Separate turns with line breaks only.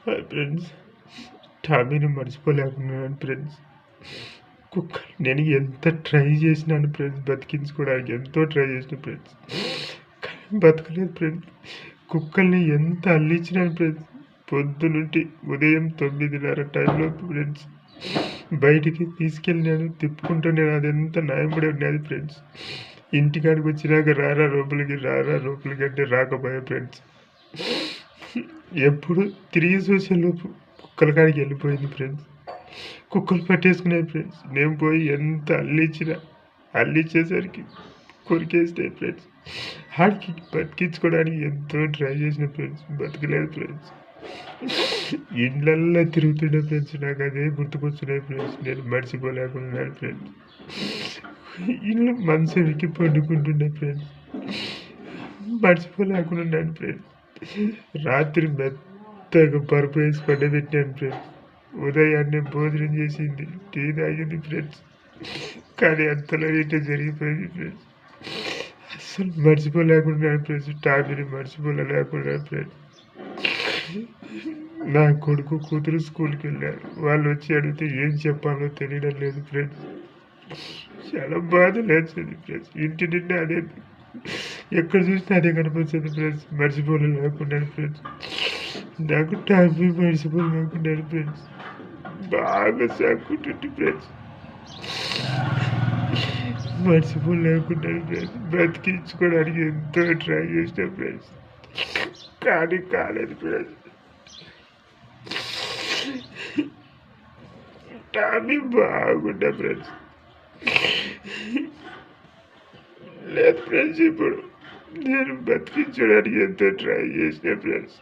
Hi friends, టామీని మర్చిపోలేకున్నాను friends. నేను ఎంత ట్రై చేసినాను ఫ్రెండ్స్, బతికించుకోవడానికి ఎంతో ట్రై చేసిన ఫ్రెండ్స్, కానీ బతకలేదు ఫ్రెండ్స్. కుక్కల్ని ఎంత అల్లించినాను ఫ్రెండ్స్. పొద్దునుంటి ఉదయం 9:30 టైంలో ఫ్రెండ్స్ బయటికి తీసుకెళ్ళినాను, తిప్పుకుంటూనే అదెంత న్యాయపడి ఉన్నది ఫ్రెండ్స్. ఇంటికాడికి వచ్చినాక రారా లోపలికి అంటే రాకపోయా ఫ్రెండ్స్. ఎప్పుడు తిరిగి చూసేలోపు కుక్కల కాడికి వెళ్ళిపోయింది ఫ్రెండ్స్. కుక్కలు పట్టేసుకున్నాయి ఫ్రెండ్స్. నేను పోయి ఎంత అల్లిచ్చేసరికి కొరికేసినాయి ఫ్రెండ్స్. ఆడికి బతికించుకోవడానికి ఎంతో ట్రై చేసిన ఫ్రెండ్స్, బతకలేదు ఫ్రెండ్స్. ఇండ్లల్లో తిరుగుతుండే ఫ్రెండ్స్, నాకు అదే గుర్తుకొస్తున్నాయి ఫ్రెండ్స్. నేను మర్చిపోలేకున్నాను ఫ్రెండ్స్. ఇల్లు మనసు విక్కి పండుకుంటుండే ఫ్రెండ్స్, మర్చిపోలేకున్నాను ఫ్రెండ్స్. రాత్రి మెత్తగా పరుపు వేసి పండబెట్టాను ఫ్రెండ్స్. ఉదయాన్నే భోజనం చేసింది, టీ తాగింది ఫ్రెండ్స్. కానీ అంతలో ఏంటో జరిగిపోయింది ఫ్రెండ్స్. అస్సలు మర్చిపోలేకున్నాను ఫ్రెండ్స్. టామీని మర్చిపోలేకున్నాను ఫ్రెండ్స్. నా కొడుకు కూతురు స్కూల్కి వెళ్ళారు. వాళ్ళు వచ్చి అడిగితే ఏం చెప్పాలో తెలియడం లేదు ఫ్రెండ్స్. చాలా బాధ లేచింది ఫ్రెండ్స్. ఇంటి నిండా అదే, ఎక్కడ చూసినా అదే కనిపిస్తుంది ఫ్రెండ్స్. మర్చిపోలేకున్నాను ఫ్రెండ్స్. నాకు టామీ మర్చిపోలేకున్నాను ఫ్రెండ్స్. బాగా సాక్కుంటుంది ఫ్రెండ్స్. మర్చిపోలేకున్నాను ఫ్రెండ్స్. బ్రతికించుకోవడానికి ఎంతో ట్రై చేసిన ఫ్రెండ్స్, కానీ కాలేదు ఫ్రెండ్స్. టామీ బాగుండే ఫ్రెండ్స్. లేదు ఫ్రెండ్స్, ఇప్పుడు నేను బతికించడానికి ఎంతో ట్రై చేసిన ఫ్రెండ్స్.